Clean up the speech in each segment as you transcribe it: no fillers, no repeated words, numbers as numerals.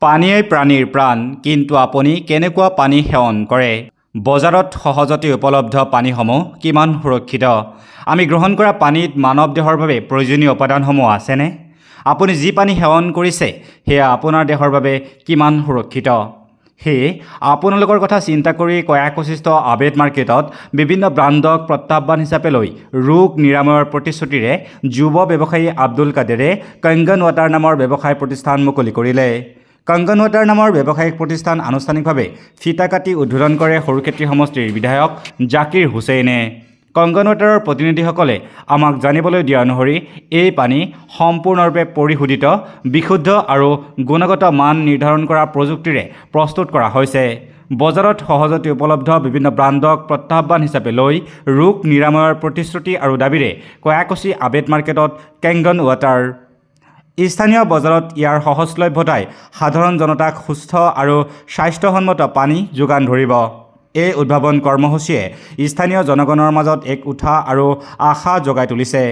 পানীয়েই প্ৰাণীৰ প্ৰাণ, কিন্তু আপুনি কেনেকুৱা পানী সেৱন কৰে? বজাৰত সহজতে উপলব্ধ পানীসমূহ কিমান সুৰক্ষিত? আমি গ্ৰহণ কৰা পানীত মানৱ দেহৰ বাবে প্ৰয়োজনীয় উপাদানসমূহ আছেনে? আপুনি যি পানী সেৱন কৰিছে সেয়া আপোনাৰ দেহৰ বাবে কিমান সুৰক্ষিত? সেয়ে আপোনালোকৰ কথা চিন্তা কৰি কয়াকুছিস্থ আবেদ মাৰ্কেটত বিভিন্ন ব্ৰাণ্ডক প্ৰত্যাহ্বান হিচাপে লৈ ৰোগ নিৰাময়ৰ প্ৰতিশ্ৰুতিৰে যুৱ ব্যৱসায়ী আব্দুল কাদেৰে কংগন ৱাটাৰ নামৰ ব্যৱসায় প্ৰতিষ্ঠান মুকলি কৰিলে। কংগন ৱাটাৰ নামৰ ব্যৱসায়িক প্ৰতিষ্ঠান আনুষ্ঠানিকভাৱে ফিতা কাটি উদ্বোধন কৰে সৰুক্ষেত্ৰী সমষ্টিৰ বিধায়ক জাকিৰ হুছেইনে। কংগন ৱাটাৰৰ প্ৰতিনিধিসকলে আমাক জানিবলৈ দিয়া অনুসৰি এই পানী সম্পূৰ্ণৰূপে পৰিশোধিত, বিশুদ্ধ আৰু গুণগত মান নিৰ্ধাৰণ কৰা প্ৰযুক্তিৰে প্ৰস্তুত কৰা হৈছে। বজাৰত সহজতে উপলব্ধ বিভিন্ন ব্ৰাণ্ডক প্ৰত্যাহ্বান হিচাপে লৈ ৰোগ নিৰাময়ৰ প্ৰতিশ্ৰুতি আৰু দাবীৰে কয়াকুছি আবেদ মাৰ্কেটত কংগন ৱাটাৰ। স্থানীয় বজাৰত ইয়াৰ সহজলভ্যতাই সাধাৰণ জনতাক সুস্থ আৰু স্বাস্থ্যসন্মত পানী যোগান ধৰিব। এই উদ্ভাৱন কৰ্মসূচীয়ে স্থানীয় জনগণৰ মাজত এক উৎসাহ আৰু আশা জগাই তুলিছে।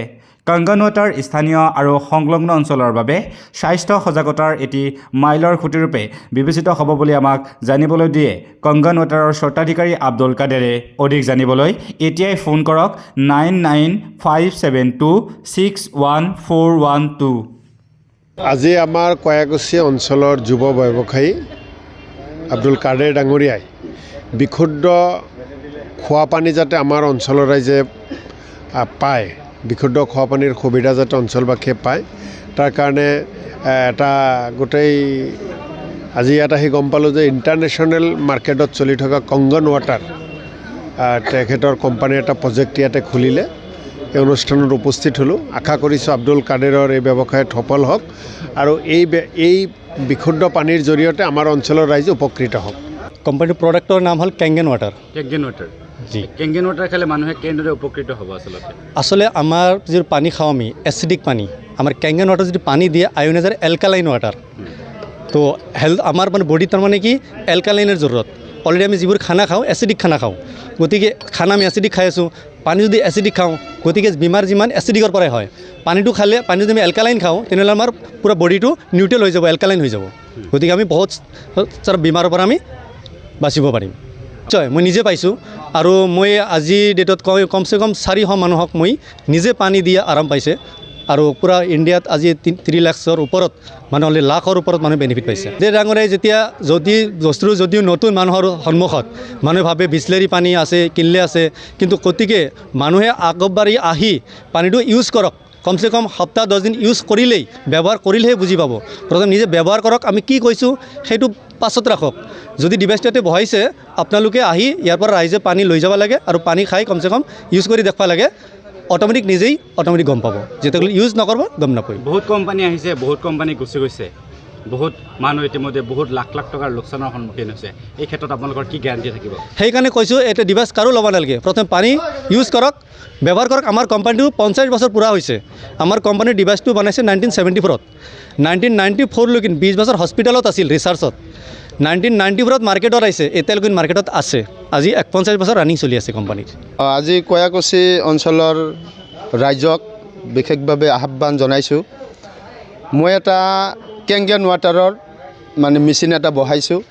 কংগন ৱাটাৰ স্থানীয় আৰু সংলগ্ন অঞ্চলৰ বাবে স্বাস্থ্য সজাগতাৰ এটি মাইলৰ খুঁটিৰূপে বিবেচিত হ'ব বুলি আমাক জানিবলৈ দিয়ে কংগন ৱাটাৰৰ স্বত্বাধিকাৰী আব্দুল কাদেৰে। অধিক জানিবলৈ এতিয়াই ফোন কৰক 9957261412। আজি আমাৰ কয়াকুছি অঞ্চলৰ যুৱ ব্যৱসায়ী আব্দুল কাদেৰ ডাঙৰীয়াই বিশুদ্ধ খোৱা পানী যাতে আমাৰ অঞ্চলৰ ৰাইজে পায়, বিশুদ্ধ খোৱা পানীৰ সুবিধা যাতে অঞ্চলবাসীয়ে পায়, তাৰ কাৰণে এটা গোটেই আজি ইয়াত আহি গম পালোঁ যে ইণ্টাৰনেশ্যনেল মাৰ্কেটত চলি থকা কংগন ৱাটাৰ তেখেতৰ কোম্পানীৰ এটা প্ৰজেক্ট ইয়াতে খুলিলে। এই অনুষ্ঠানত উপস্থিত হ'লোঁ। আশা কৰিছোঁ আব্দুল কাদেৰৰ এই ব্যৱসায়ত সফল হওক আৰু এই বিশুদ্ধ পানীৰ জৰিয়তে আমাৰ অঞ্চলৰ ৰাইজ উপকৃত হওক। কোম্পানীৰ প্ৰডাক্টৰ নাম হ'ল কেংগন ৱাটাৰ। কেংগন ৱাটাৰ জি, কেংগন ৱাটাৰ খালে মানুহে কেনেদৰে উপকৃত হ'ব? আচলতে আমাৰ যিটো পানী খাওঁ আমি এচিডিক পানী, আমাৰ কেংগন ৱাটাৰ যিটো পানী দিয়ে আয়নাইজাৰ এলকালাইন ৱাটাৰ। তো আমাৰ মানে বডিত তাৰমানে কি এলকালাইনৰ জৰুৰত। অলৰেডি আমি যিবোৰ খানা খাওঁ এচিডিক খানা খাওঁ, গতিকে খানা আমি এচিডিক খাই আছোঁ, পানী যদি এচিডিক খাওঁ গতিকে বেমাৰ যিমান এচিডিকৰ পৰাই হয়। পানীটো খালে পানী যদি আমি এলকালাইন খাওঁ তেনেহ'লে আমাৰ পূৰা বডিটো নিউট্ৰেল হৈ যাব, এলকালাইন হৈ যাব। গতিকে আমি বহুত বেমাৰৰ পৰা আমি বাচিব পাৰিম। নিশ্চয় মই নিজে পাইছোঁ আৰু মই আজিৰ ডেটত কমচে কম 400 মানুহক মই নিজে পানী দিয়ে আৰাম পাইছে আৰু পূৰা ইণ্ডিয়াত আজি 3 লাখৰ ওপৰত মানে অলৰেডি লাখৰ ওপৰত মানুহে বেনিফিট পাইছে। যে ডাঙৰে যেতিয়া বস্তুটো যদিও নতুন মানুহৰ সন্মুখত মানুহে ভাবে বিচলেৰী পানী আছে কিনিলে আছে, কিন্তু গতিকে মানুহে আগবাঢ়ি আহি পানীটো ইউজ কৰক। কমচে কম সপ্তাহ 10 দিন ইউজ কৰিলেই, ব্যৱহাৰ কৰিলেহে বুজি পাব। প্ৰথম নিজে ব্যৱহাৰ কৰক, আমি কি কৈছোঁ সেইটো পাছত ৰাখক। যদি ডিভাইচটোতে বহাইছে আপোনালোকে আহি ইয়াৰ পৰা ৰাইজে পানী লৈ যাব লাগে আৰু পানী খাই কমচে কম ইউজ কৰি দেখুৱা লাগে। অট'মেটিক গম পাব, যেতিয়ালৈ ইউজ নকৰিব গম নাপায়। বহুত কোম্পানী আহিছে, বহুত কোম্পানী গুচি গৈছে, বহুত মানুহ ইতিমধ্যে বহুত লাখ লাখ টকাৰ লোকচানৰ সন্মুখীন হৈছে। এই ক্ষেত্ৰত আপোনালোকৰ কি গেৰাণ্টি থাকিব? সেইকাৰণে কৈছোঁ এটা ডিভাইচ কাৰো ল'ব নালাগে। প্ৰথমে পানী ইউজ কৰক, ব্যৱহাৰ কৰক। আমাৰ কোম্পানীটো 50 বছৰ পূৰা হৈছে। আমাৰ কোম্পানীৰ ডিভাইচটো বনাইছে 1974-ত। 1994লৈকে 20 বছৰ হস্পিটেলত আছিল ৰিচাৰ্চত। 1994ত মাৰ্কেটত আহিছে, এতিয়ালৈকে মাৰ্কেটত আছে। আজি 51 বছৰ ৰানিং চলি আছে কোম্পানীত। আজি কয়াকুছি অঞ্চলৰ ৰাইজক বিশেষভাৱে আহ্বান জনাইছোঁ। মই এটা কেংগন ৱাটাৰৰ মানে মেচিন এটা বহাইছোঁ।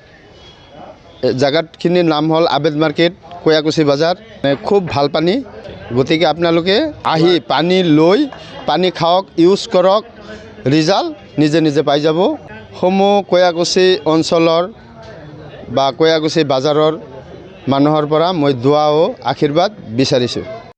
জাগাখিনিৰ নাম হ'ল আবেদ মাৰ্কেট, কয়াকুছি বজাৰ। খুব ভাল পানী, গতিকে আপোনালোকে আহি পানী লৈ পানী খাওক, ইউজ কৰক, ৰিজাল্ট নিজে নিজে পাই যাব। সমূহ কয়াকুছি অঞ্চলৰ বা কয়াকুছি বজাৰৰ মানুহৰ পৰা মই দোৱা আৰু আশীৰ্বাদ বিচাৰিছোঁ।